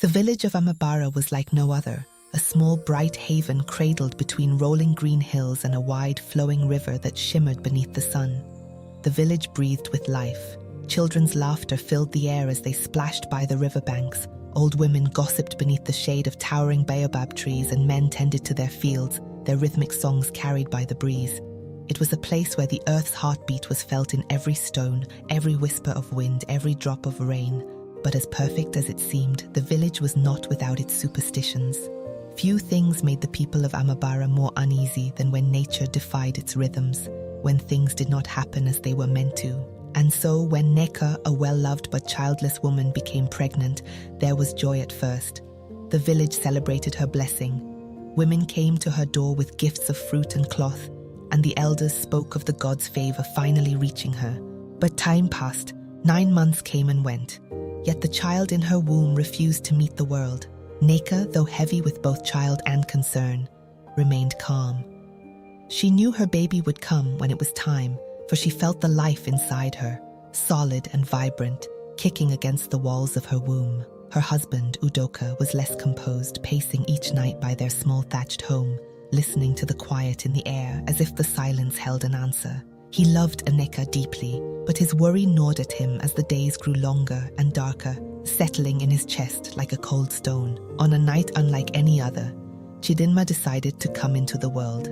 The village of Amabara was like no other, a small bright haven cradled between rolling green hills and a wide flowing river that shimmered beneath the sun. The village breathed with life. Children's laughter filled the air as they splashed by the riverbanks. Old women gossiped beneath the shade of towering baobab trees, and men tended to their fields, their rhythmic songs carried by the breeze. It was a place where the earth's heartbeat was felt in every stone, every whisper of wind, every drop of rain. But as perfect as it seemed, the village was not without its superstitions. Few things made the people of Amabara more uneasy than when nature defied its rhythms, when things did not happen as they were meant to. And so when Neka, a well-loved but childless woman, became pregnant, there was joy at first. The village celebrated her blessing. Women came to her door with gifts of fruit and cloth, and the elders spoke of the gods' favor finally reaching her. But time passed. 9 months came and went. Yet the child in her womb refused to meet the world. Neka, though heavy with both child and concern, remained calm. She knew her baby would come when it was time, for she felt the life inside her, solid and vibrant, kicking against the walls of her womb. Her husband, Udoka, was less composed, pacing each night by their small thatched home, listening to the quiet in the air as if the silence held an answer. He loved Aneka deeply, but his worry gnawed at him as the days grew longer and darker, settling in his chest like a cold stone. On a night unlike any other, Chidinma decided to come into the world.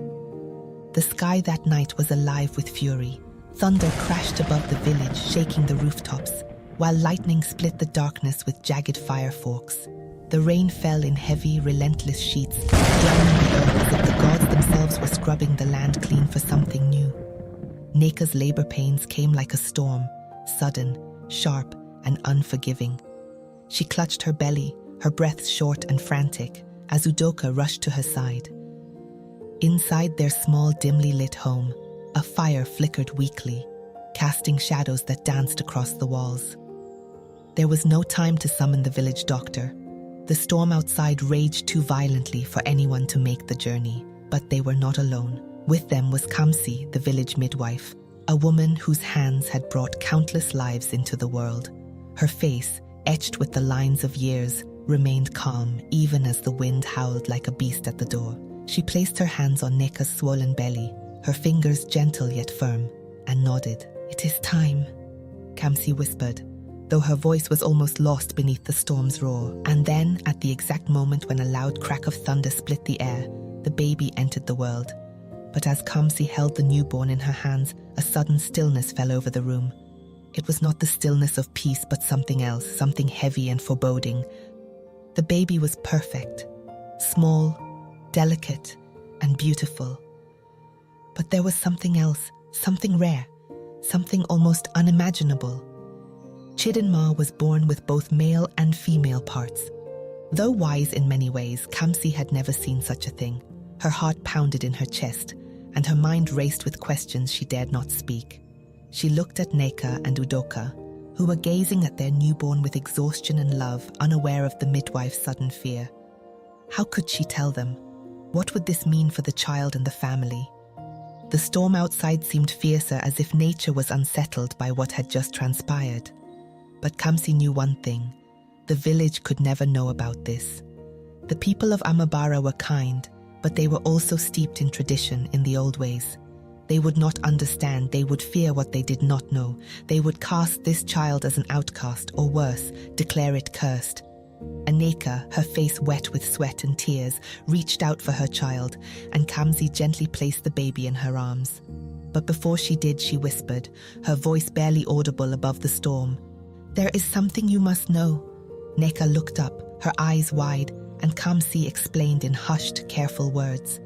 The sky that night was alive with fury. Thunder crashed above the village, shaking the rooftops, while lightning split the darkness with jagged fire forks. The rain fell in heavy, relentless sheets, drowning the earth as if the gods themselves were scrubbing the land clean for something new. Neka's labor pains came like a storm, sudden, sharp, and unforgiving. She clutched her belly, her breath short and frantic, as Udoka rushed to her side. Inside their small, dimly lit home, a fire flickered weakly, casting shadows that danced across the walls. There was no time to summon the village doctor. The storm outside raged too violently for anyone to make the journey, but they were not alone. With them was Kamsi, the village midwife, a woman whose hands had brought countless lives into the world. Her face, etched with the lines of years, remained calm even as the wind howled like a beast at the door. She placed her hands on Neka's swollen belly, her fingers gentle yet firm, and nodded. "It is time," Kamsi whispered, though her voice was almost lost beneath the storm's roar. And then, at the exact moment when a loud crack of thunder split the air, the baby entered the world. But as Kamsi held the newborn in her hands, a sudden stillness fell over the room. It was not the stillness of peace, but something else, something heavy and foreboding. The baby was perfect, small, delicate, and beautiful. But there was something else, something rare, something almost unimaginable. Chidinma was born with both male and female parts. Though wise in many ways, Kamsi had never seen such a thing. Her heart pounded in her chest, and her mind raced with questions she dared not speak. She looked at Neka and Udoka, who were gazing at their newborn with exhaustion and love, unaware of the midwife's sudden fear. How could she tell them? What would this mean for the child and the family? The storm outside seemed fiercer, as if nature was unsettled by what had just transpired. But Kamsi knew one thing: the village could never know about this. The people of Amabara were kind, but they were also steeped in tradition, in the old ways. They would not understand, they would fear what they did not know. They would cast this child as an outcast, or worse, declare it cursed. Aneka, her face wet with sweat and tears, reached out for her child, and Kamsi gently placed the baby in her arms. But before she did, she whispered, her voice barely audible above the storm. "There is something you must know." Neka looked up, her eyes wide, and Kamsi explained in hushed, careful words.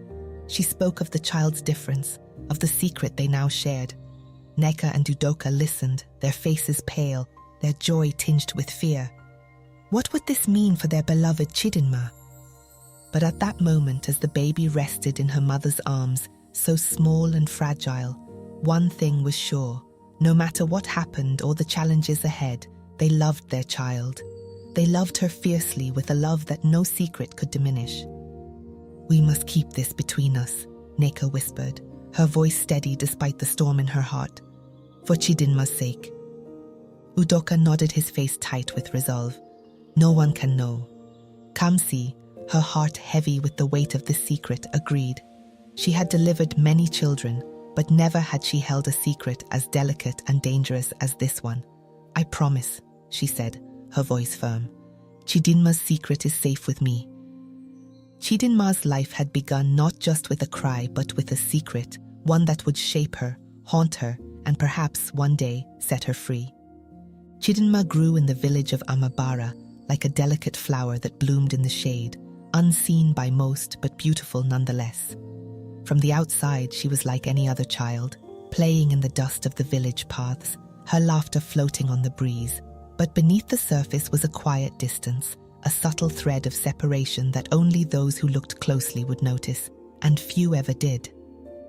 She spoke of the child's difference, of the secret they now shared. Neka and Udoka listened, their faces pale, their joy tinged with fear. What would this mean for their beloved Chidinma? But at that moment, as the baby rested in her mother's arms, so small and fragile, one thing was sure. No matter what happened or the challenges ahead, they loved their child. They loved her fiercely, with a love that no secret could diminish. "We must keep this between us," Neka whispered, her voice steady despite the storm in her heart. "For Chidinma's sake." Udoka nodded, his face tight with resolve. "No one can know. Kamsi, her heart heavy with the weight of this secret, agreed. She had delivered many children, but never had she held a secret as delicate and dangerous as this one. "I promise," she said, her voice firm. "Chidinma's secret is safe with me." Chidinma's life had begun not just with a cry, but with a secret, one that would shape her, haunt her, and perhaps one day set her free. Chidinma grew in the village of Amabara like a delicate flower that bloomed in the shade, unseen by most but beautiful nonetheless. From the outside, she was like any other child, playing in the dust of the village paths, her laughter floating on the breeze. But beneath the surface was a quiet distance, a subtle thread of separation that only those who looked closely would notice, and few ever did.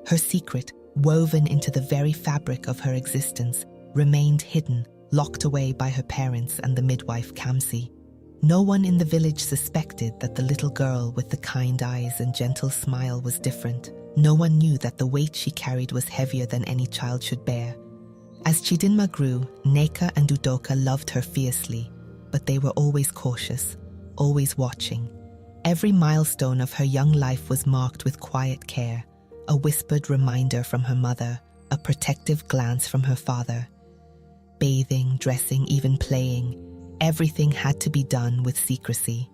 Her secret, woven into the very fabric of her existence, remained hidden, locked away by her parents and the midwife Kamsi. No one in the village suspected that the little girl with the kind eyes and gentle smile was different. No one knew that the weight she carried was heavier than any child should bear. As Chidinma grew, Neka and Udoka loved her fiercely, but they were always cautious, always watching. Every milestone of her young life was marked with quiet care, a whispered reminder from her mother, a protective glance from her father. Bathing, dressing, even playing, everything had to be done with secrecy.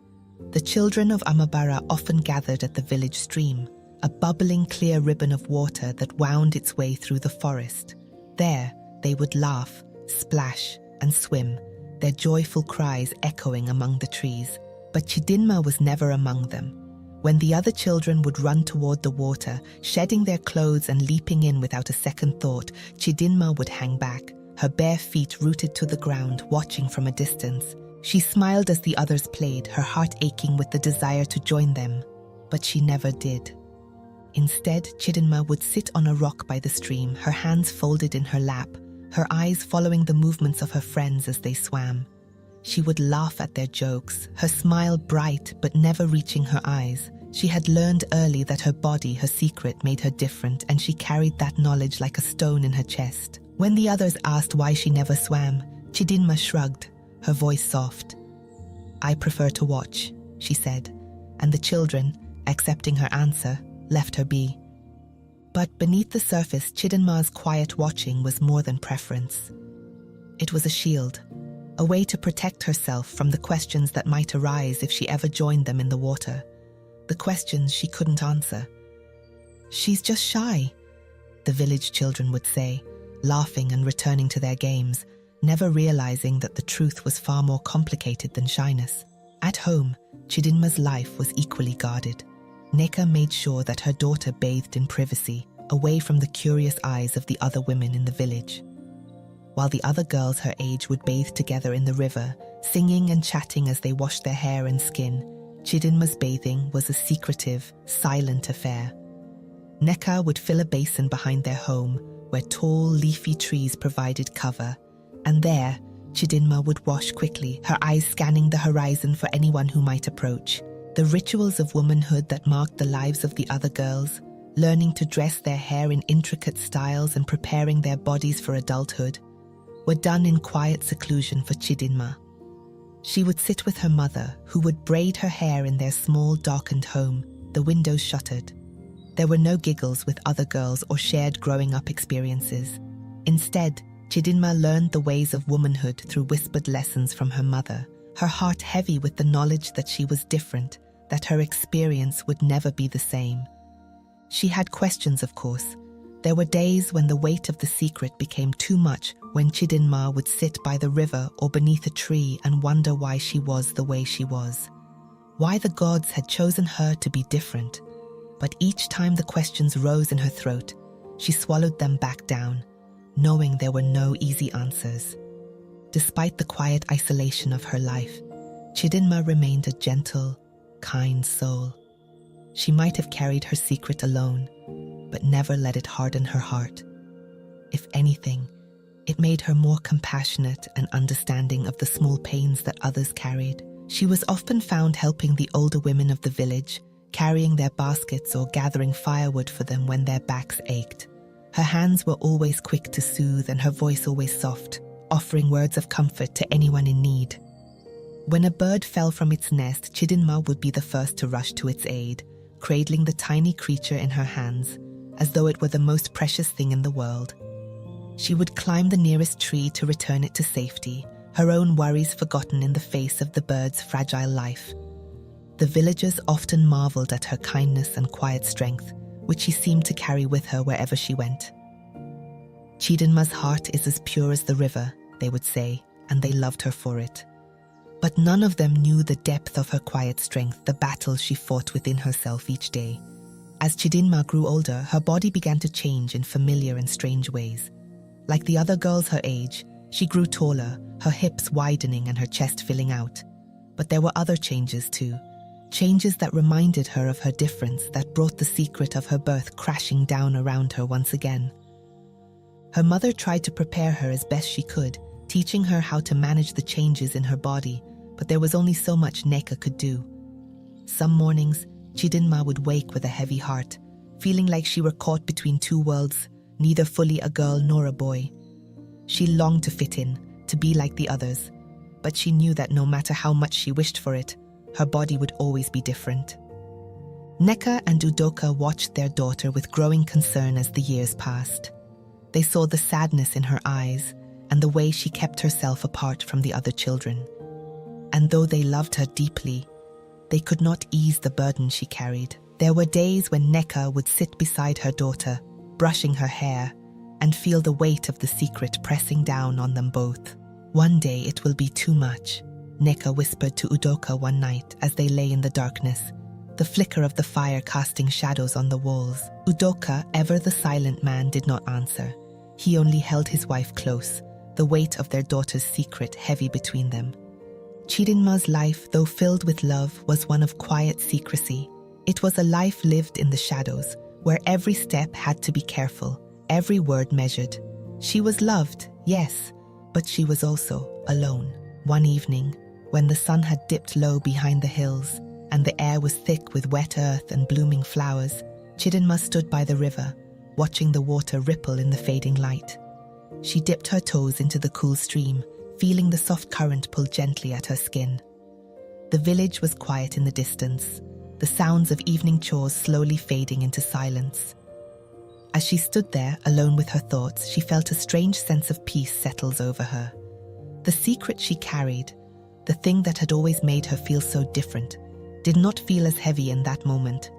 The children of Amabara often gathered at the village stream, a bubbling clear ribbon of water that wound its way through the forest. There, they would laugh, splash, and swim, their joyful cries echoing among the trees. But Chidinma was never among them. When the other children would run toward the water, shedding their clothes and leaping in without a second thought, Chidinma would hang back, her bare feet rooted to the ground, watching from a distance. She smiled as the others played, her heart aching with the desire to join them. But she never did. Instead, Chidinma would sit on a rock by the stream, her hands folded in her lap, her eyes following the movements of her friends as they swam. She would laugh at their jokes, her smile bright but never reaching her eyes. She had learned early that her body, her secret, made her different, and she carried that knowledge like a stone in her chest. When the others asked why she never swam, Chidinma shrugged, her voice soft. "I prefer to watch," she said, and the children, accepting her answer, left her be. But beneath the surface, Chidinma's quiet watching was more than preference. It was a shield, a way to protect herself from the questions that might arise if she ever joined them in the water. The questions she couldn't answer. "She's just shy," the village children would say, laughing and returning to their games, never realizing that the truth was far more complicated than shyness. At home, Chidinma's life was equally guarded. Neka made sure that her daughter bathed in privacy, away from the curious eyes of the other women in the village. While the other girls her age would bathe together in the river, singing and chatting as they washed their hair and skin, Chidinma's bathing was a secretive, silent affair. Neka would fill a basin behind their home, where tall, leafy trees provided cover, and there, Chidinma would wash quickly, her eyes scanning the horizon for anyone who might approach. The rituals of womanhood that marked the lives of the other girls, learning to dress their hair in intricate styles and preparing their bodies for adulthood, were done in quiet seclusion for Chidinma. She would sit with her mother, who would braid her hair in their small, darkened home, the windows shuttered. There were no giggles with other girls or shared growing-up experiences. Instead, Chidinma learned the ways of womanhood through whispered lessons from her mother, her heart heavy with the knowledge that she was different, that her experience would never be the same. She had questions, of course. There were days when the weight of the secret became too much, when Chidinma would sit by the river or beneath a tree and wonder why she was the way she was. Why the gods had chosen her to be different. But each time the questions rose in her throat, she swallowed them back down, knowing there were no easy answers. Despite the quiet isolation of her life, Chidinma remained a gentle, kind soul. She might have carried her secret alone, but never let it harden her heart. If anything, it made her more compassionate and understanding of the small pains that others carried. She was often found helping the older women of the village, carrying their baskets or gathering firewood for them when their backs ached. Her hands were always quick to soothe and her voice always soft, offering words of comfort to anyone in need. When a bird fell from its nest, Chidinma would be the first to rush to its aid, cradling the tiny creature in her hands, as though it were the most precious thing in the world. She would climb the nearest tree to return it to safety, her own worries forgotten in the face of the bird's fragile life. The villagers often marveled at her kindness and quiet strength, which she seemed to carry with her wherever she went. Chidinma's heart is as pure as the river, they would say, and they loved her for it. But none of them knew the depth of her quiet strength, the battles she fought within herself each day. As Chidinma grew older, her body began to change in familiar and strange ways. Like the other girls her age, she grew taller, her hips widening and her chest filling out. But there were other changes too. Changes that reminded her of her difference, that brought the secret of her birth crashing down around her once again. Her mother tried to prepare her as best she could, teaching her how to manage the changes in her body, but there was only so much Neka could do. Some mornings, Chidinma would wake with a heavy heart, feeling like she were caught between two worlds, neither fully a girl nor a boy. She longed to fit in, to be like the others, but she knew that no matter how much she wished for it, her body would always be different. Neka and Udoka watched their daughter with growing concern as the years passed. They saw the sadness in her eyes and the way she kept herself apart from the other children. And though they loved her deeply, they could not ease the burden she carried. There were days when Neka would sit beside her daughter, brushing her hair, and feel the weight of the secret pressing down on them both. "One day it will be too much," Neka whispered to Udoka one night as they lay in the darkness, the flicker of the fire casting shadows on the walls. Udoka, ever the silent man, did not answer. He only held his wife close, the weight of their daughter's secret heavy between them. Chidinma's life, though filled with love, was one of quiet secrecy. It was a life lived in the shadows, where every step had to be careful, every word measured. She was loved, yes, but she was also alone. One evening, when the sun had dipped low behind the hills, and the air was thick with wet earth and blooming flowers, Chidinma stood by the river, watching the water ripple in the fading light. She dipped her toes into the cool stream, feeling the soft current pull gently at her skin. The village was quiet in the distance, the sounds of evening chores slowly fading into silence. As she stood there, alone with her thoughts, she felt a strange sense of peace settles over her. The secret she carried, the thing that had always made her feel so different, did not feel as heavy in that moment.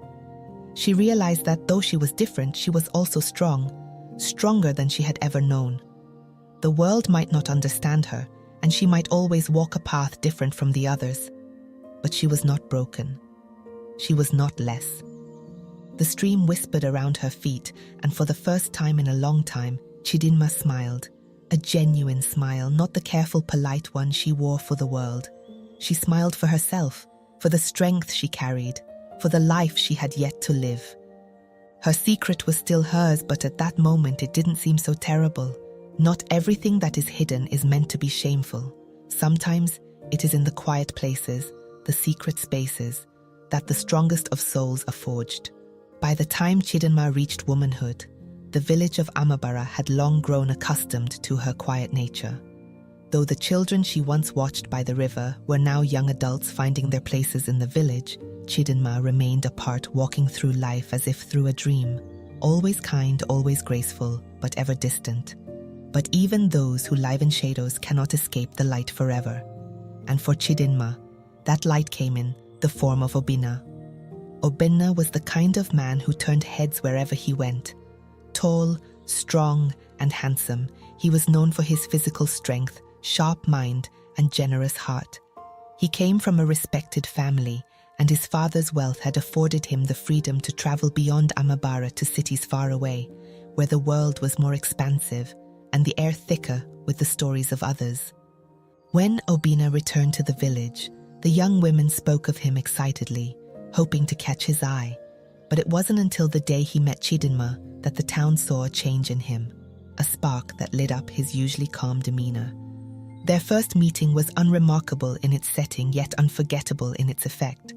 She realized that though she was different, she was also strong, stronger than she had ever known. The world might not understand her, and she might always walk a path different from the others, but she was not broken. She was not less. The stream whispered around her feet, and for the first time in a long time, Chidinma smiled. A genuine smile, not the careful, polite one she wore for the world. She smiled for herself, for the strength she carried, for the life she had yet to live. Her secret was still hers, but at that moment it didn't seem so terrible. Not everything that is hidden is meant to be shameful. Sometimes it is in the quiet places, the secret spaces, that the strongest of souls are forged. By the time Chidinma reached womanhood, the village of Amabara had long grown accustomed to her quiet nature. Though the children she once watched by the river were now young adults finding their places in the village, Chidinma remained apart, walking through life as if through a dream, always kind, always graceful, but ever distant. But even those who live in shadows cannot escape the light forever. And for Chidinma, that light came in the form of Obinna. Obinna was the kind of man who turned heads wherever he went. Tall, strong, and handsome, he was known for his physical strength, sharp mind, and generous heart. He came from a respected family, and his father's wealth had afforded him the freedom to travel beyond Amabara to cities far away, where the world was more expansive and the air thicker with the stories of others. When Obinna returned to the village, the young women spoke of him excitedly, hoping to catch his eye. But it wasn't until the day he met Chidinma that the town saw a change in him, a spark that lit up his usually calm demeanor. Their first meeting was unremarkable in its setting, yet unforgettable in its effect.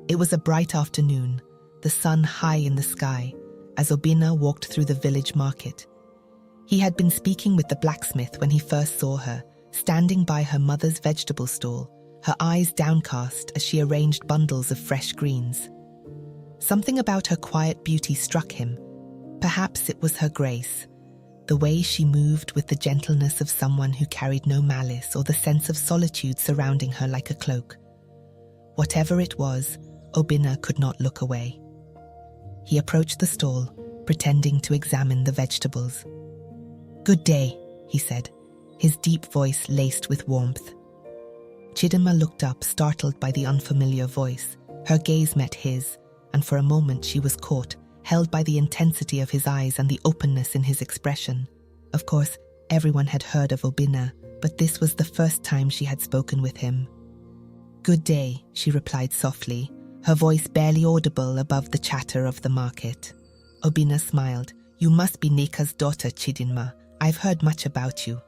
It was a bright afternoon, the sun high in the sky, as Obinna walked through the village market. He had been speaking with the blacksmith when he first saw her, standing by her mother's vegetable stall, her eyes downcast as she arranged bundles of fresh greens. Something about her quiet beauty struck him. Perhaps it was her grace, the way she moved with the gentleness of someone who carried no malice, or the sense of solitude surrounding her like a cloak. Whatever it was, Obinna could not look away. He approached the stall, pretending to examine the vegetables. "Good day," he said, his deep voice laced with warmth. Chidinma looked up, startled by the unfamiliar voice. Her gaze met his, and for a moment she was caught, held by the intensity of his eyes and the openness in his expression. Of course, everyone had heard of Obinna, but this was the first time she had spoken with him. "Good day," she replied softly, her voice barely audible above the chatter of the market. Obinna smiled. "You must be Neka's daughter, Chidinma. I've heard much about you."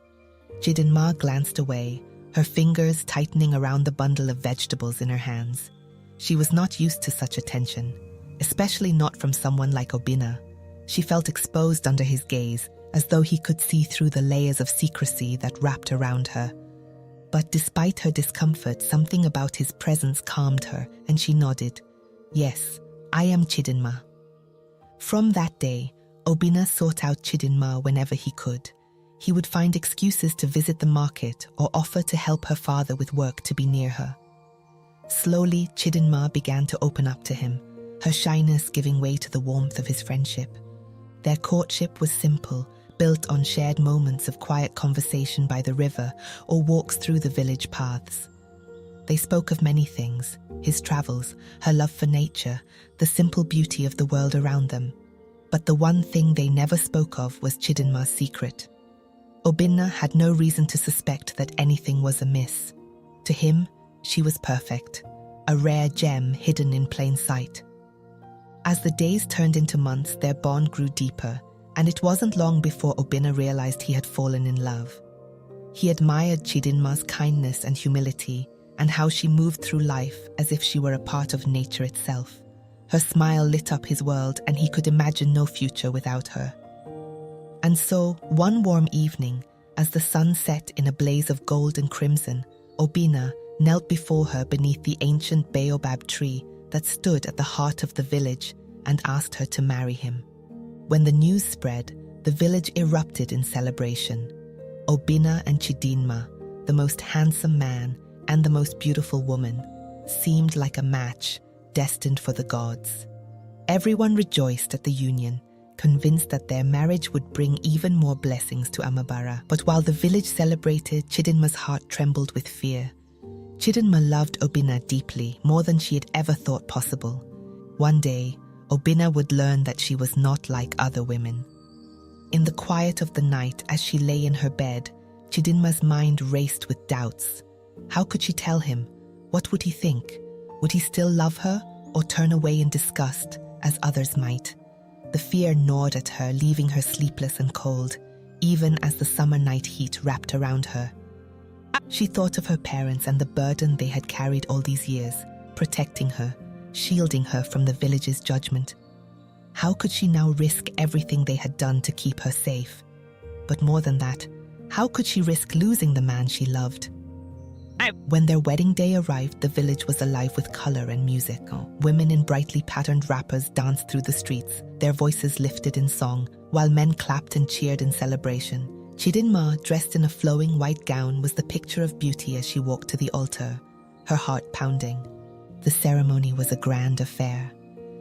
Chidinma glanced away, her fingers tightening around the bundle of vegetables in her hands. She was not used to such attention, especially not from someone like Obinna. She felt exposed under his gaze, as though he could see through the layers of secrecy that wrapped around her. But despite her discomfort, something about his presence calmed her, and she nodded. "Yes, I am Chidinma." From that day, Obinna sought out Chidinma whenever he could. He would find excuses to visit the market or offer to help her father with work to be near her. Slowly, Chidinma began to open up to him, her shyness giving way to the warmth of his friendship. Their courtship was simple, built on shared moments of quiet conversation by the river or walks through the village paths. They spoke of many things: his travels, her love for nature, the simple beauty of the world around them. But the one thing they never spoke of was Chidinma's secret. Obinna had no reason to suspect that anything was amiss. To him, she was perfect, a rare gem hidden in plain sight. As the days turned into months, their bond grew deeper, and it wasn't long before Obinna realized he had fallen in love. He admired Chidinma's kindness and humility, and how she moved through life as if she were a part of nature itself. Her smile lit up his world, and he could imagine no future without her. And so, one warm evening, as the sun set in a blaze of gold and crimson, Obinna knelt before her beneath the ancient baobab tree that stood at the heart of the village and asked her to marry him. When the news spread, the village erupted in celebration. Obinna and Chidinma, the most handsome man and the most beautiful woman, seemed like a match destined for the gods. Everyone rejoiced at the union, convinced that their marriage would bring even more blessings to Amabara. But while the village celebrated, Chidinma's heart trembled with fear. Chidinma loved Obinna deeply, more than she had ever thought possible. One day, Obinna would learn that she was not like other women. In the quiet of the night, as she lay in her bed, Chidinma's mind raced with doubts. How could she tell him? What would he think? Would he still love her, or turn away in disgust, as others might? The fear gnawed at her, leaving her sleepless and cold, even as the summer night heat wrapped around her. She thought of her parents and the burden they had carried all these years, protecting her, shielding her from the village's judgment. How could she now risk everything they had done to keep her safe? But more than that, how could she risk losing the man she loved? When their wedding day arrived, the village was alive with color and music. Women in brightly patterned wrappers danced through the streets, their voices lifted in song, while men clapped and cheered in celebration. Chidinma, dressed in a flowing white gown, was the picture of beauty as she walked to the altar, her heart pounding. The ceremony was a grand affair,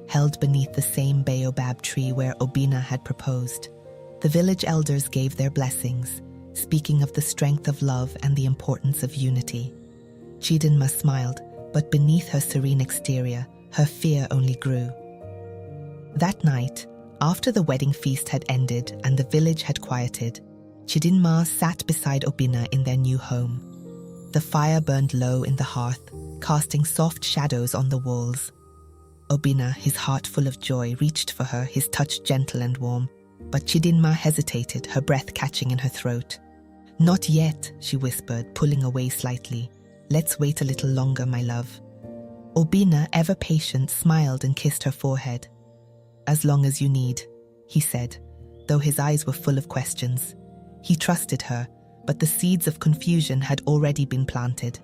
held beneath the same baobab tree where Obinna had proposed. The village elders gave their blessings, speaking of the strength of love and the importance of unity. Chidinma smiled, but beneath her serene exterior, her fear only grew. That night, after the wedding feast had ended and the village had quieted, Chidinma sat beside Obinna in their new home. The fire burned low in the hearth, casting soft shadows on the walls. Obinna, his heart full of joy, reached for her, his touch gentle and warm, but Chidinma hesitated, her breath catching in her throat. "Not yet," she whispered, pulling away slightly. "Let's wait a little longer, my love." Obinna, ever patient, smiled and kissed her forehead. "As long as you need," he said, though his eyes were full of questions. He trusted her, but the seeds of confusion had already been planted.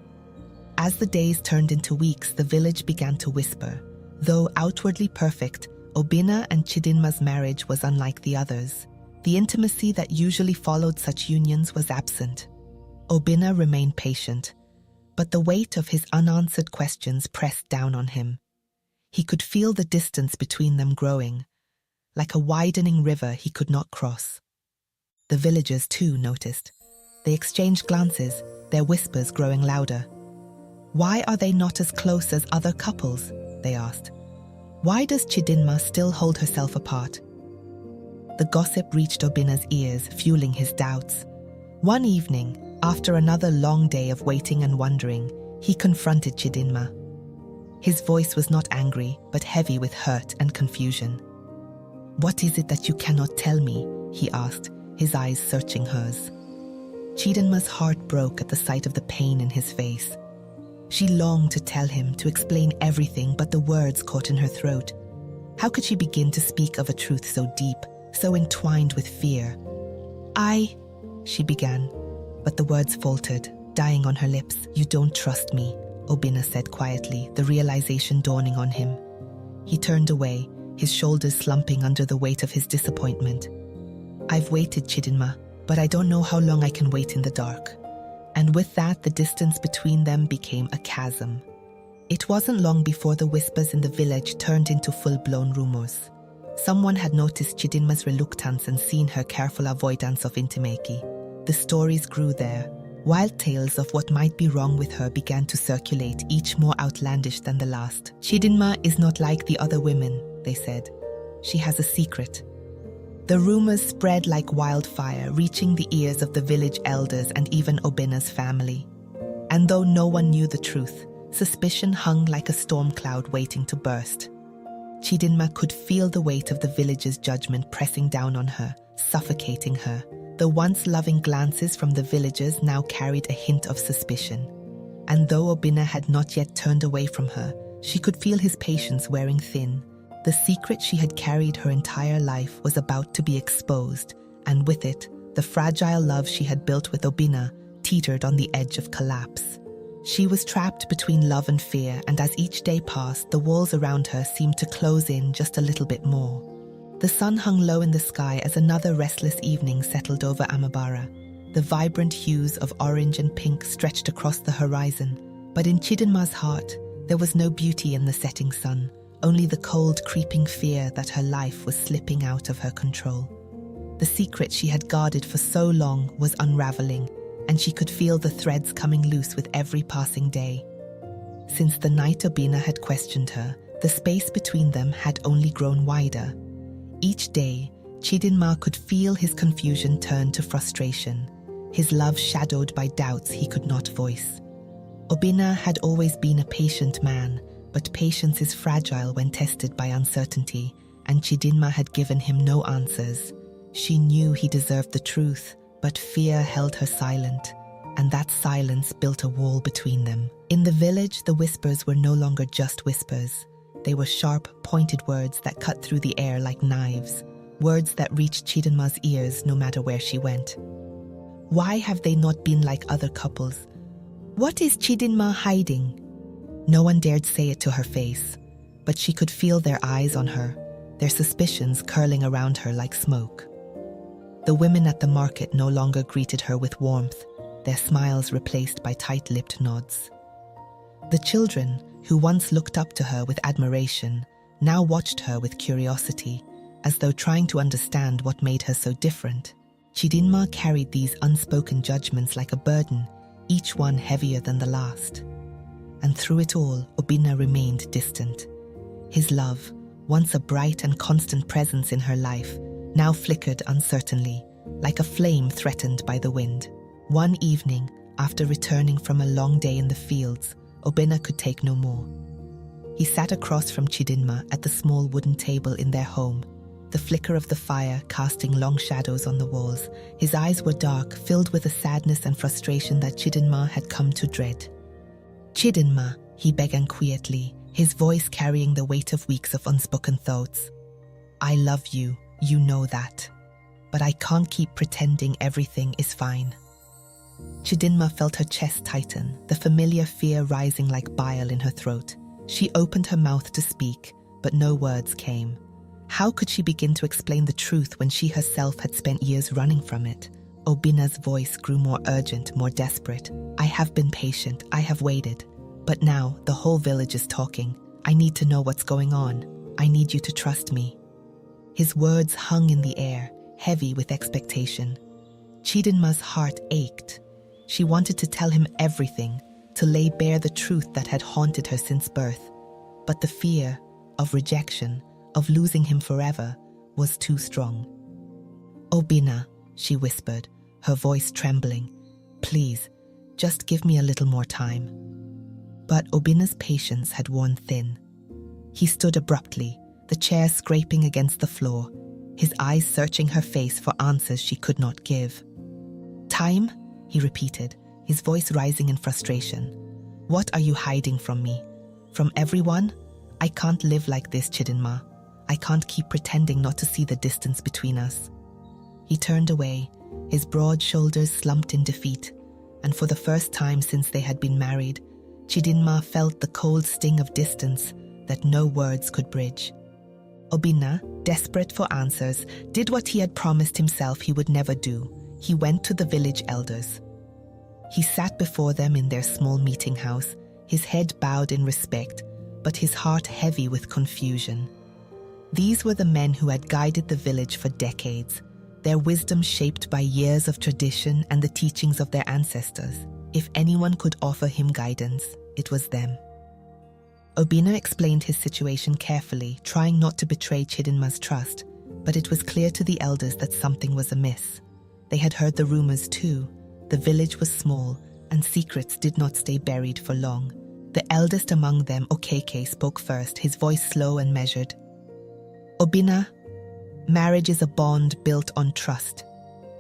As the days turned into weeks, the village began to whisper. Though outwardly perfect, Obinna and Chidinma's marriage was unlike the others. The intimacy that usually followed such unions was absent. Obinna remained patient, but the weight of his unanswered questions pressed down on him. He could feel the distance between them growing, like a widening river he could not cross. The villagers, too, noticed. They exchanged glances, their whispers growing louder. "Why are they not as close as other couples?" they asked. "Why does Chidinma still hold herself apart?" The gossip reached Obinna's ears, fueling his doubts. One evening, after another long day of waiting and wondering, he confronted Chidinma. His voice was not angry, but heavy with hurt and confusion. "What is it that you cannot tell me?" he asked, his eyes searching hers. Chidinma's heart broke at the sight of the pain in his face. She longed to tell him, to explain everything, but the words caught in her throat. How could she begin to speak of a truth so deep, so entwined with fear? She began, but the words faltered, dying on her lips. "You don't trust me," Obinna said quietly, the realization dawning on him. He turned away, his shoulders slumping under the weight of his disappointment. "I've waited, Chidinma, but I don't know how long I can wait in the dark." And with that, the distance between them became a chasm. It wasn't long before the whispers in the village turned into full-blown rumors. Someone had noticed Chidinma's reluctance and seen her careful avoidance of intimacy. The stories grew there. Wild tales of what might be wrong with her began to circulate, each more outlandish than the last. "Chidinma is not like the other women," they said. "She has a secret." The rumors spread like wildfire, reaching the ears of the village elders and even Obinna's family. And though no one knew the truth, suspicion hung like a storm cloud waiting to burst. Chidinma could feel the weight of the village's judgment pressing down on her, suffocating her. The once loving glances from the villagers now carried a hint of suspicion. And though Obinna had not yet turned away from her, she could feel his patience wearing thin. The secret she had carried her entire life was about to be exposed, and with it, the fragile love she had built with Obinna teetered on the edge of collapse. She was trapped between love and fear, and as each day passed, the walls around her seemed to close in just a little bit more. The sun hung low in the sky as another restless evening settled over Amabara. The vibrant hues of orange and pink stretched across the horizon, but in Chidinma's heart, there was no beauty in the setting sun. Only the cold, creeping fear that her life was slipping out of her control. The secret she had guarded for so long was unraveling, and she could feel the threads coming loose with every passing day. Since the night Obinna had questioned her, the space between them had only grown wider. Each day, Chidinma could feel his confusion turn to frustration, his love shadowed by doubts he could not voice. Obinna had always been a patient man, but patience is fragile when tested by uncertainty, and Chidinma had given him no answers. She knew he deserved the truth, but fear held her silent, and that silence built a wall between them. In the village, the whispers were no longer just whispers. They were sharp, pointed words that cut through the air like knives, words that reached Chidinma's ears no matter where she went. Why have they not been like other couples? What is Chidinma hiding? No one dared say it to her face, but she could feel their eyes on her, their suspicions curling around her like smoke. The women at the market no longer greeted her with warmth, their smiles replaced by tight-lipped nods. The children, who once looked up to her with admiration, now watched her with curiosity, as though trying to understand what made her so different. Chidinma carried these unspoken judgments like a burden, each one heavier than the last. And through it all, Obinna remained distant. His love, once a bright and constant presence in her life, now flickered uncertainly, like a flame threatened by the wind. One evening, after returning from a long day in the fields, Obinna could take no more. He sat across from Chidinma at the small wooden table in their home, the flicker of the fire casting long shadows on the walls. His eyes were dark, filled with a sadness and frustration that Chidinma had come to dread. "Chidinma," he began quietly, his voice carrying the weight of weeks of unspoken thoughts. "I love you, you know that. But I can't keep pretending everything is fine." Chidinma felt her chest tighten, the familiar fear rising like bile in her throat. She opened her mouth to speak, but no words came. How could she begin to explain the truth when she herself had spent years running from it? Obina's voice grew more urgent, more desperate. I have been patient, I have waited. But now, the whole village is talking. I need to know what's going on. I need you to trust me. His words hung in the air, heavy with expectation. Chidinma's heart ached. She wanted to tell him everything, to lay bare the truth that had haunted her since birth. But the fear of rejection, of losing him forever, was too strong. Obina, she whispered, her voice trembling, please, just give me a little more time. But Obina's patience had worn thin. He stood abruptly, the chair scraping against the floor, his eyes searching her face for answers she could not give. Time? He repeated, his voice rising in frustration. What are you hiding from me? From everyone? I can't live like this, Chidinma. I can't keep pretending not to see the distance between us. He turned away, his broad shoulders slumped in defeat, and for the first time since they had been married, Chidinma felt the cold sting of distance that no words could bridge. Obina, desperate for answers, did what he had promised himself he would never do. He went to the village elders. He sat before them in their small meeting house, his head bowed in respect, but his heart heavy with confusion. These were the men who had guided the village for decades, their wisdom shaped by years of tradition and the teachings of their ancestors. If anyone could offer him guidance, it was them. Obina explained his situation carefully, trying not to betray Chidinma's trust, but it was clear to the elders that something was amiss. They had heard the rumors too. The village was small, and secrets did not stay buried for long. The eldest among them, Okeke, spoke first, his voice slow and measured. Obina, marriage is a bond built on trust.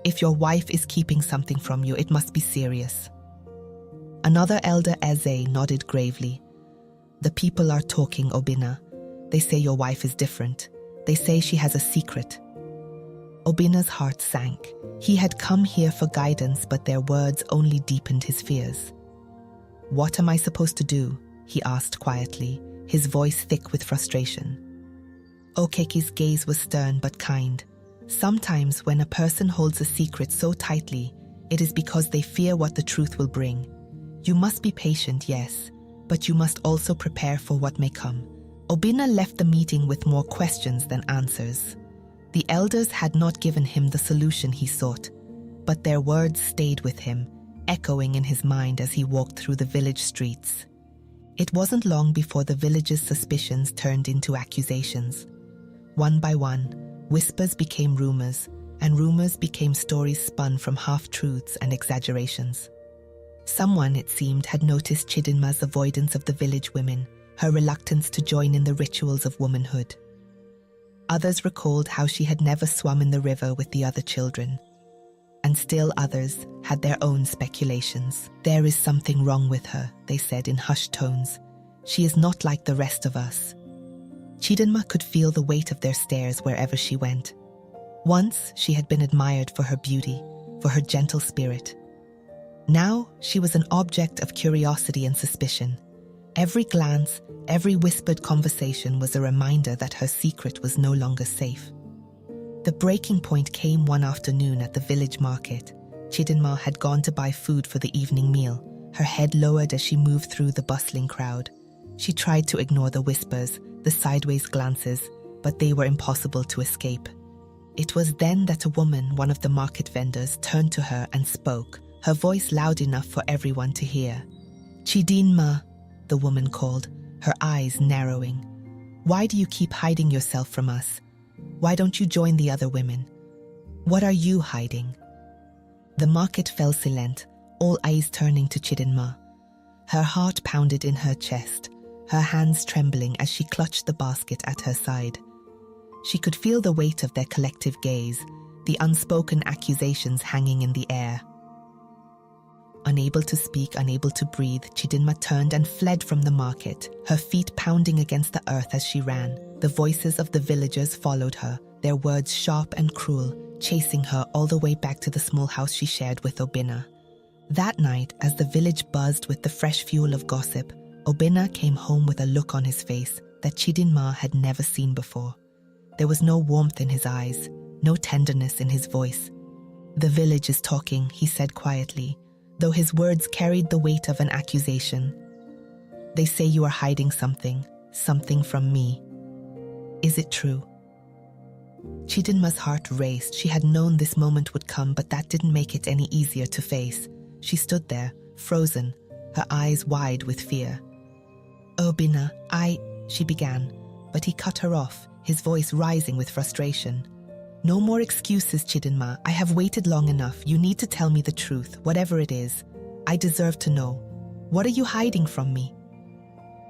If your wife is keeping something from you, it must be serious. Another elder, Eze, nodded gravely. The people are talking, Obina. They say your wife is different. They say she has a secret. Obina's heart sank. He had come here for guidance, but their words only deepened his fears. What am I supposed to do? He asked quietly, his voice thick with frustration. Okeke's gaze was stern but kind. Sometimes when a person holds a secret so tightly, it is because they fear what the truth will bring. You must be patient, yes, but you must also prepare for what may come. Obina left the meeting with more questions than answers. The elders had not given him the solution he sought, but their words stayed with him, echoing in his mind as he walked through the village streets. It wasn't long before the village's suspicions turned into accusations. One by one, whispers became rumors, and rumors became stories spun from half-truths and exaggerations. Someone, it seemed, had noticed Chidinma's avoidance of the village women, her reluctance to join in the rituals of womanhood. Others recalled how she had never swum in the river with the other children. And still others had their own speculations. There is something wrong with her, they said in hushed tones. She is not like the rest of us. Chidinma could feel the weight of their stares wherever she went. Once she had been admired for her beauty, for her gentle spirit. Now she was an object of curiosity and suspicion. Every glance, every whispered conversation was a reminder that her secret was no longer safe. The breaking point came one afternoon at the village market. Chidinma had gone to buy food for the evening meal, her head lowered as she moved through the bustling crowd. She tried to ignore the whispers, the sideways glances, but they were impossible to escape. It was then that a woman, one of the market vendors, turned to her and spoke, her voice loud enough for everyone to hear. Chidinma, the woman called, her eyes narrowing. Why do you keep hiding yourself from us? Why don't you join the other women? What are you hiding? The market fell silent, all eyes turning to Chidinma. Her heart pounded in her chest, her hands trembling as she clutched the basket at her side. She could feel the weight of their collective gaze, the unspoken accusations hanging in the air. Unable to speak, unable to breathe, Chidinma turned and fled from the market, her feet pounding against the earth as she ran. The voices of the villagers followed her, their words sharp and cruel, chasing her all the way back to the small house she shared with Obina. That night, as the village buzzed with the fresh fuel of gossip, Obinna came home with a look on his face that Chidinma had never seen before. There was no warmth in his eyes, no tenderness in his voice. "The village is talking," he said quietly, though his words carried the weight of an accusation. "They say you are hiding something from me. Is it true?" Chidinma's heart raced. She had known this moment would come, but that didn't make it any easier to face. She stood there, frozen, her eyes wide with fear. "Obinna, she began, but he cut her off, his voice rising with frustration. "No more excuses, Chidinma. I have waited long enough. You need to tell me the truth, whatever it is. I deserve to know. What are you hiding from me?"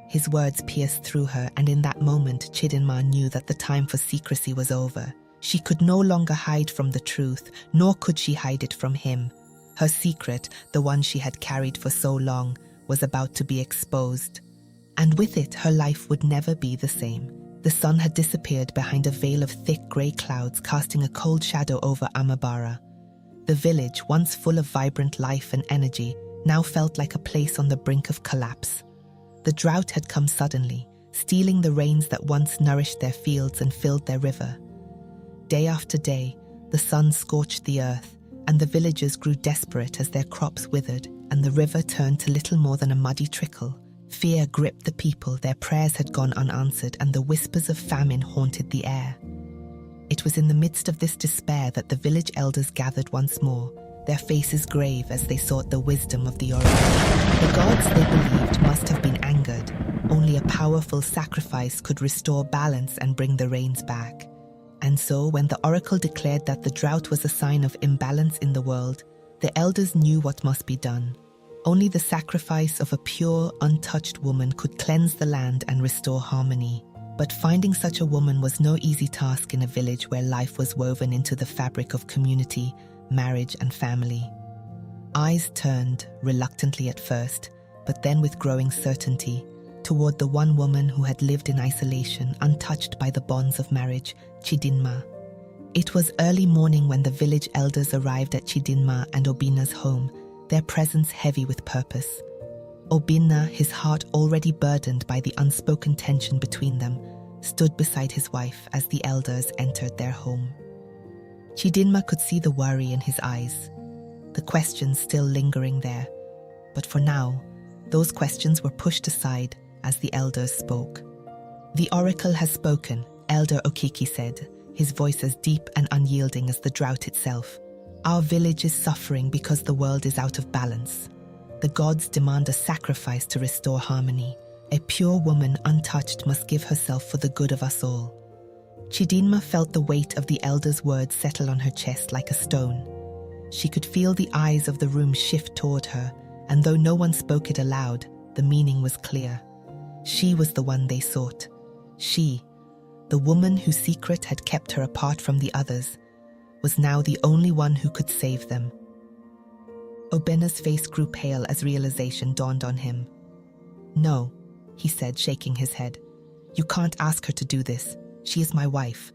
His words pierced through her, and in that moment, Chidinma knew that the time for secrecy was over. She could no longer hide from the truth, nor could she hide it from him. Her secret, the one she had carried for so long, was about to be exposed. And with it, her life would never be the same. The sun had disappeared behind a veil of thick grey clouds, casting a cold shadow over Amabara. The village, once full of vibrant life and energy, now felt like a place on the brink of collapse. The drought had come suddenly, stealing the rains that once nourished their fields and filled their river. Day after day, the sun scorched the earth, and the villagers grew desperate as their crops withered, and the river turned to little more than a muddy trickle. Fear gripped the people, their prayers had gone unanswered, and the whispers of famine haunted the air. It was in the midst of this despair that the village elders gathered once more, their faces grave as they sought the wisdom of the oracle. The gods, they believed, must have been angered. Only a powerful sacrifice could restore balance and bring the rains back. And so, when the oracle declared that the drought was a sign of imbalance in the world, the elders knew what must be done. Only the sacrifice of a pure, untouched woman could cleanse the land and restore harmony. But finding such a woman was no easy task in a village where life was woven into the fabric of community, marriage, and family. Eyes turned, reluctantly at first, but then with growing certainty, toward the one woman who had lived in isolation, untouched by the bonds of marriage, Chidinma. It was early morning when the village elders arrived at Chidinma and Obinna's home, their presence heavy with purpose. Obinna, his heart already burdened by the unspoken tension between them, stood beside his wife as the elders entered their home. Chidinma could see the worry in his eyes, the questions still lingering there. But for now, those questions were pushed aside as the elders spoke. "The oracle has spoken," Elder Okiki said, his voice as deep and unyielding as the drought itself. "Our village is suffering because the world is out of balance. The gods demand a sacrifice to restore harmony. A pure woman, untouched, must give herself for the good of us all." Chidinma felt the weight of the elder's words settle on her chest like a stone. She could feel the eyes of the room shift toward her, and though no one spoke it aloud, the meaning was clear. She was the one they sought. She, the woman whose secret had kept her apart from the others, was now the only one who could save them. Obinna's face grew pale as realization dawned on him. "No," he said, shaking his head. "You can't ask her to do this. She is my wife."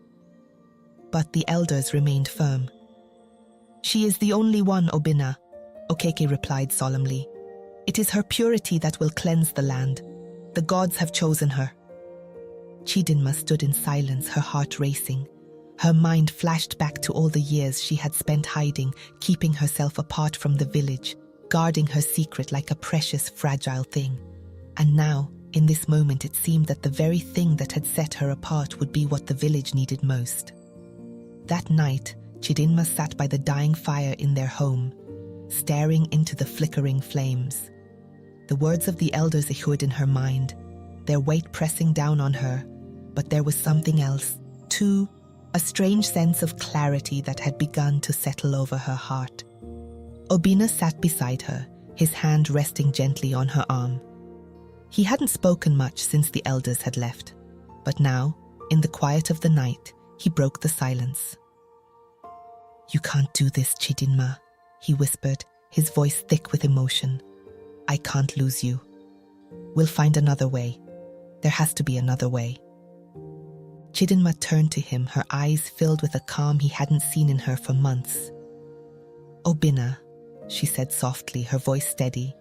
But the elders remained firm. "She is the only one, Obinna," Okeke replied solemnly. "It is her purity that will cleanse the land. The gods have chosen her." Chidinma stood in silence, her heart racing. Her mind flashed back to all the years she had spent hiding, keeping herself apart from the village, guarding her secret like a precious, fragile thing. And now, in this moment, it seemed that the very thing that had set her apart would be what the village needed most. That night, Chidinma sat by the dying fire in their home, staring into the flickering flames. The words of the elders echoed in her mind, their weight pressing down on her, but there was something else, too. A strange sense of clarity that had begun to settle over her heart. Obinna sat beside her, his hand resting gently on her arm. He hadn't spoken much since the elders had left, but now, in the quiet of the night, he broke the silence. "You can't do this, Chidinma," he whispered, his voice thick with emotion. "I can't lose you. We'll find another way. There has to be another way." Chidinma turned to him, her eyes filled with a calm he hadn't seen in her for months. "Obinna, she said softly, her voice steady.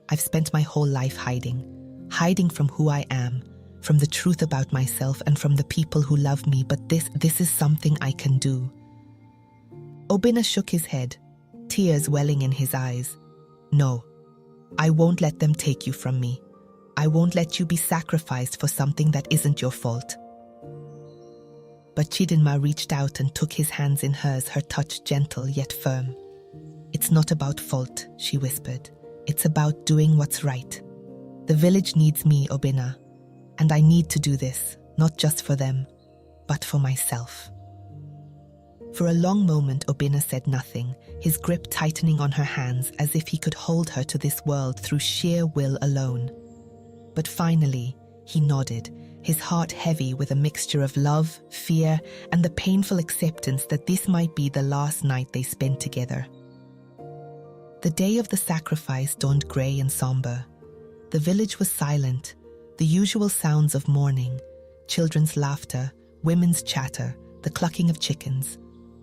I've spent my whole life hiding from who I am, from the truth about myself and from the people who love me, but this is something I can do. Obinna shook his head, tears welling in his eyes. No, I won't let them take you from me. I won't let you be sacrificed for something that isn't your fault. But Chidinma reached out and took his hands in hers, her touch gentle yet firm. It's not about fault, she whispered. It's about doing what's right. The village needs me, Obinna, and I need to do this, not just for them, but for myself. For a long moment, Obinna said nothing, his grip tightening on her hands as if he could hold her to this world through sheer will alone. But finally, he nodded, his heart heavy with a mixture of love, fear, and the painful acceptance that this might be the last night they spent together. The day of the sacrifice dawned grey and somber. The village was silent, the usual sounds of mourning, children's laughter, women's chatter, the clucking of chickens,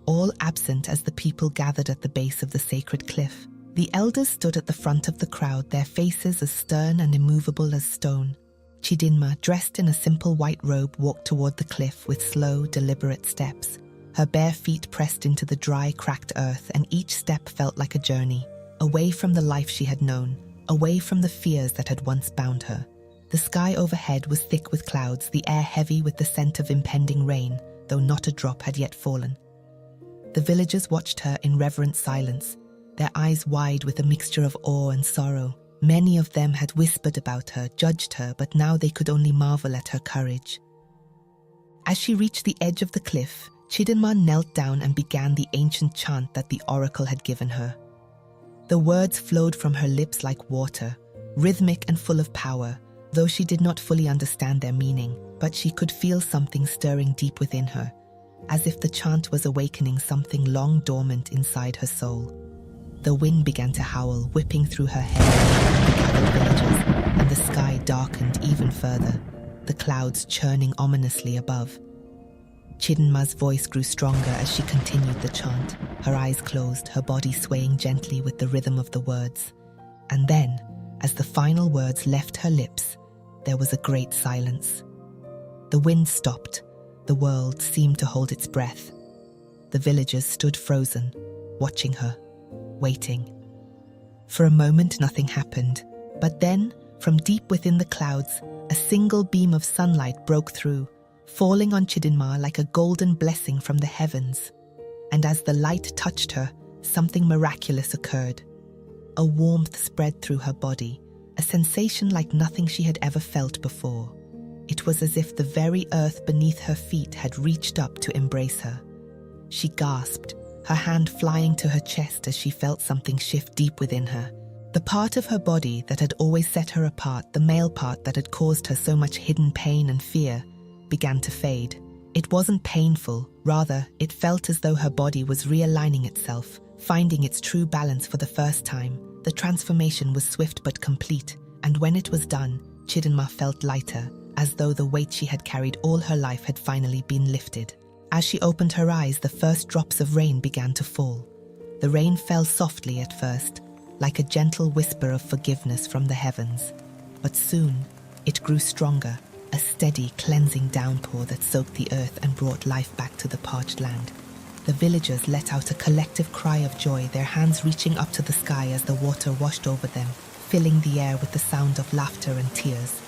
all absent as the people gathered at the base of the sacred cliff. The elders stood at the front of the crowd, their faces as stern and immovable as stone. Chidinma, dressed in a simple white robe, walked toward the cliff with slow, deliberate steps. Her bare feet pressed into the dry, cracked earth, and each step felt like a journey, away from the life she had known, away from the fears that had once bound her. The sky overhead was thick with clouds, the air heavy with the scent of impending rain, though not a drop had yet fallen. The villagers watched her in reverent silence, their eyes wide with a mixture of awe and sorrow. Many of them had whispered about her, judged her, but now they could only marvel at her courage. As she reached the edge of the cliff, Chidinma knelt down and began the ancient chant that the oracle had given her. The words flowed from her lips like water, rhythmic and full of power, though she did not fully understand their meaning, but she could feel something stirring deep within her, as if the chant was awakening something long dormant inside her soul. The wind began to howl, whipping through her hair, the gathered villagers, and the sky darkened even further, the clouds churning ominously above. Chidinma's voice grew stronger as she continued the chant, her eyes closed, her body swaying gently with the rhythm of the words. And then, as the final words left her lips, there was a great silence. The wind stopped. The world seemed to hold its breath. The villagers stood frozen, watching her, waiting. For a moment, nothing happened. But then, from deep within the clouds, a single beam of sunlight broke through, falling on Chidinma like a golden blessing from the heavens. And as the light touched her, something miraculous occurred. A warmth spread through her body, a sensation like nothing she had ever felt before. It was as if the very earth beneath her feet had reached up to embrace her. She gasped, her hand flying to her chest as she felt something shift deep within her. The part of her body that had always set her apart, the male part that had caused her so much hidden pain and fear, began to fade. It wasn't painful, rather, it felt as though her body was realigning itself, finding its true balance for the first time. The transformation was swift but complete, and when it was done, Chidinma felt lighter, as though the weight she had carried all her life had finally been lifted. As she opened her eyes, the first drops of rain began to fall. The rain fell softly at first, like a gentle whisper of forgiveness from the heavens. But soon, it grew stronger, a steady, cleansing downpour that soaked the earth and brought life back to the parched land. The villagers let out a collective cry of joy, their hands reaching up to the sky as the water washed over them, filling the air with the sound of laughter and tears.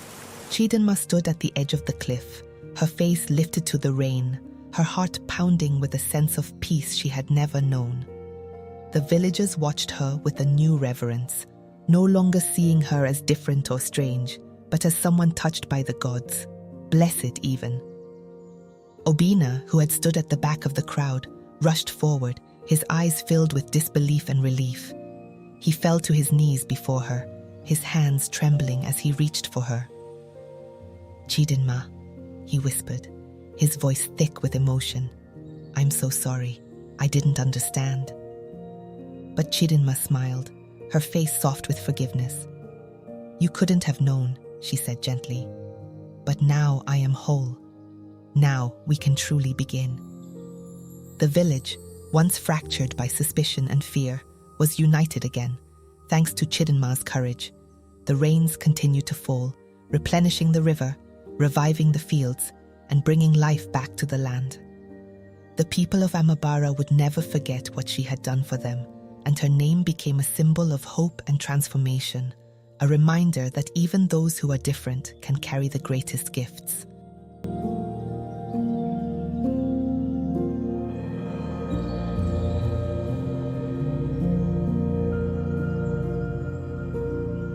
Chidinma stood at the edge of the cliff, her face lifted to the rain, her heart pounding with a sense of peace she had never known. The villagers watched her with a new reverence, no longer seeing her as different or strange, but as someone touched by the gods, blessed even. Obinna, who had stood at the back of the crowd, rushed forward, his eyes filled with disbelief and relief. He fell to his knees before her, his hands trembling as he reached for her. "Chidinma," he whispered, his voice thick with emotion. "I'm so sorry. I didn't understand." But Chidinma smiled, her face soft with forgiveness. "You couldn't have known," she said gently. "But now I am whole. Now we can truly begin." The village, once fractured by suspicion and fear, was united again, thanks to Chidinma's courage. The rains continued to fall, replenishing the river, reviving the fields, and bringing life back to the land. The people of Amabara would never forget what she had done for them, and her name became a symbol of hope and transformation, a reminder that even those who are different can carry the greatest gifts.